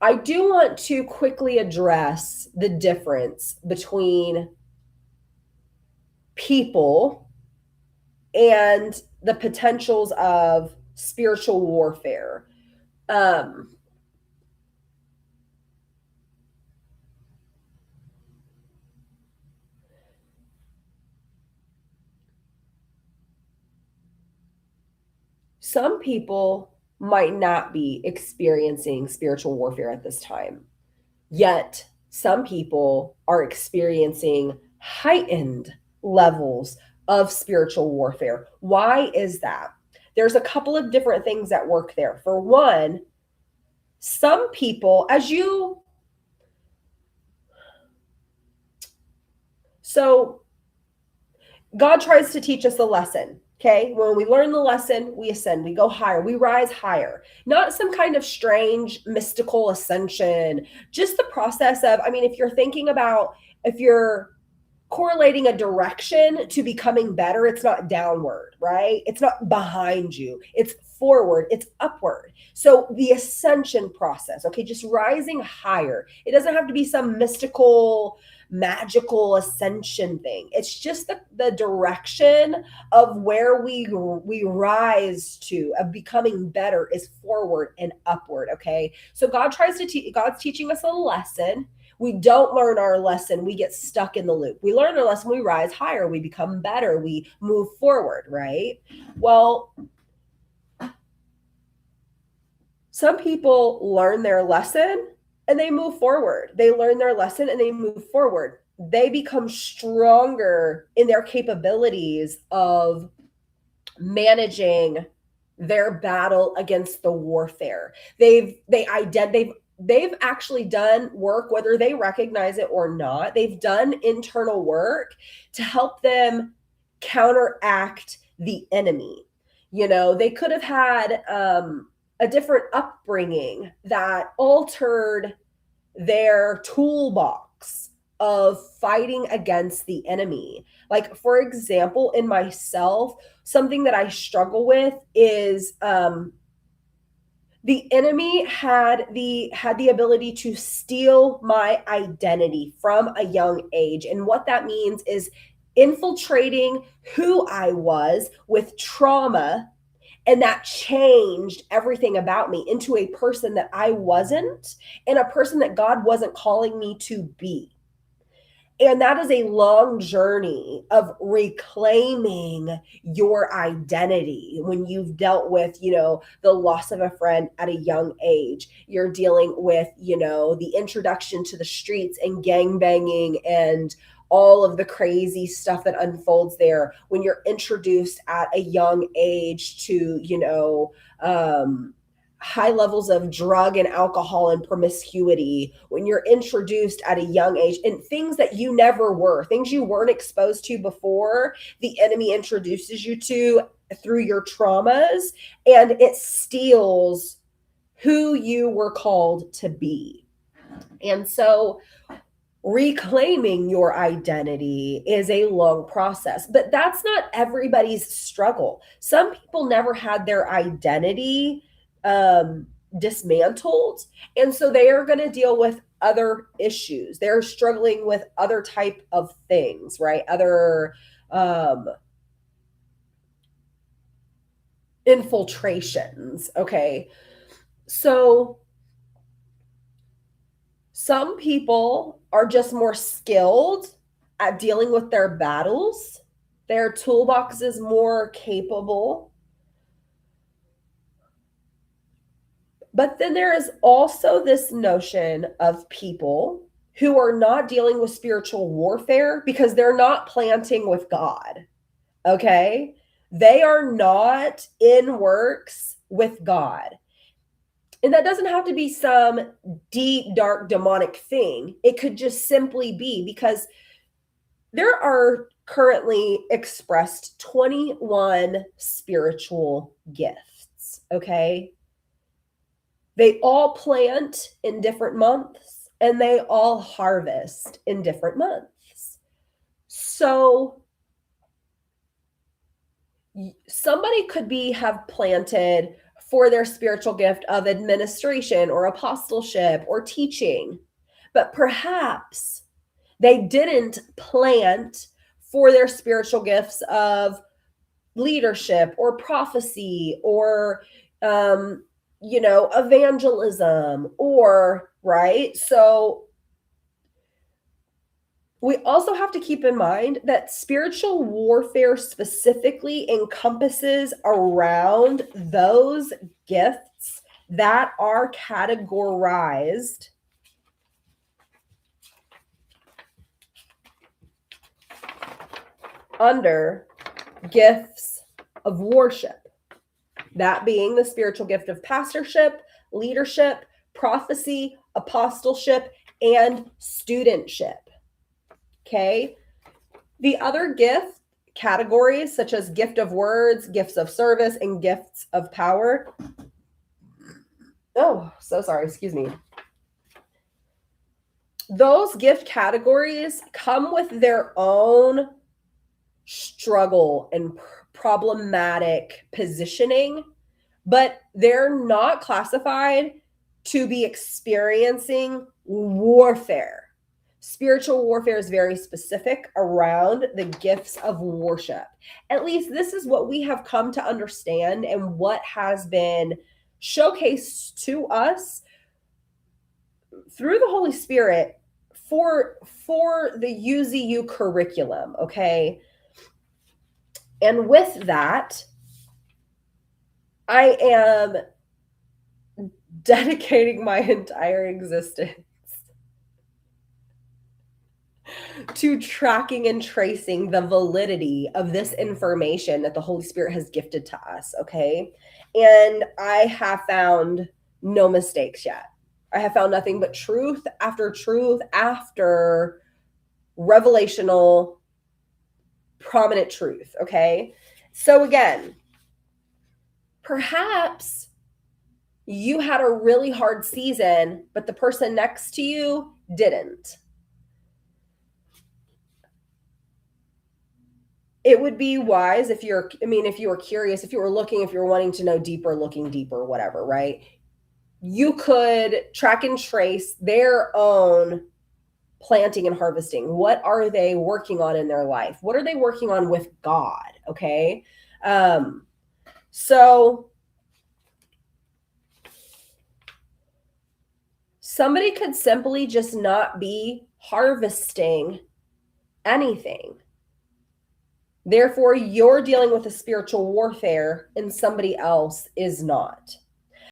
I do want to quickly address the difference between people and the potentials of spiritual warfare. Um, some people might not be experiencing spiritual warfare at this time, yet some people are experiencing heightened levels of spiritual warfare. Why is that? There's a couple of different things that work there. For one, some people, so God tries to teach us a lesson. Okay. When we learn the lesson, we ascend, we go higher, we rise higher. Not some kind of strange mystical ascension, just the process of, I mean, if you're correlating a direction to becoming better, it's not downward, right? It's not behind you, it's forward, it's upward. So the ascension process, okay, just rising higher. It doesn't have to be some mystical, magical ascension thing. It's just the direction of where we rise to, of becoming better, is forward and upward. Okay, so God's teaching us a lesson. We don't learn our lesson, we get stuck in the loop. We learn our lesson, we rise higher, we become better, we move forward, right? Well, some people learn their lesson and they move forward. They learn their lesson and they move forward. They become stronger in their capabilities of managing their battle against the warfare. They've actually done work, whether they recognize it or not. They've done internal work to help them counteract the enemy. They could have had a different upbringing that altered their toolbox of fighting against the enemy. Like, for example, in myself, something that I struggle with is the enemy had the ability to steal my identity from a young age. And what that means is infiltrating who I was with trauma, and that changed everything about me into a person that I wasn't, and a person that God wasn't calling me to be. And that is a long journey of reclaiming your identity. When you've dealt with, the loss of a friend at a young age, you're dealing with, the introduction to the streets and gang banging and all of the crazy stuff that unfolds there. When you're introduced at a young age to, high levels of drug and alcohol and promiscuity, when you're introduced at a young age, and things that you never were, things you weren't exposed to before, the enemy introduces you to through your traumas, and it steals who you were called to be. And so reclaiming your identity is a long process, but that's not everybody's struggle. Some people never had their identity um, dismantled, and so they are going to deal with other issues. They're struggling with other type of things, right? Other um, infiltrations. Okay, so some people are just more skilled at dealing with their battles. Their toolbox is more capable. But then there is also this notion of people who are not dealing with spiritual warfare because they're not planting with God. Okay? They are not in works with God. And that doesn't have to be some deep, dark, demonic thing. It could just simply be because there are currently expressed 21 spiritual gifts. Okay. They all plant in different months and they all harvest in different months. So somebody could have planted for their spiritual gift of administration or apostleship or teaching. But perhaps they didn't plant for their spiritual gifts of leadership or prophecy or evangelism, or right. So we also have to keep in mind that spiritual warfare specifically encompasses around those gifts that are categorized under gifts of worship. That being the spiritual gift of pastorship, leadership, prophecy, apostleship, and studentship. Okay. The other gift categories, such as gift of words, gifts of service, and gifts of power. Oh, so sorry. Excuse me. Those gift categories come with their own struggle and problematic positioning, but they're not classified to be experiencing warfare. Spiritual warfare is very specific around the gifts of worship. At least this is what we have come to understand and what has been showcased to us through the Holy Spirit for the UZU curriculum, okay? And with that, I am dedicating my entire existence to tracking and tracing the validity of this information that the Holy Spirit has gifted to us, okay? And I have found no mistakes yet. I have found nothing but truth after revelational, prominent truth, okay? So again, perhaps you had a really hard season, but the person next to you didn't. It would be wise if you were curious, if you were looking, if you were wanting to know deeper, looking deeper, whatever, right? You could track and trace their own planting and harvesting. What are they working on in their life? What are they working on with God? Okay. So somebody could simply just not be harvesting anything. Therefore, you're dealing with a spiritual warfare and somebody else is not.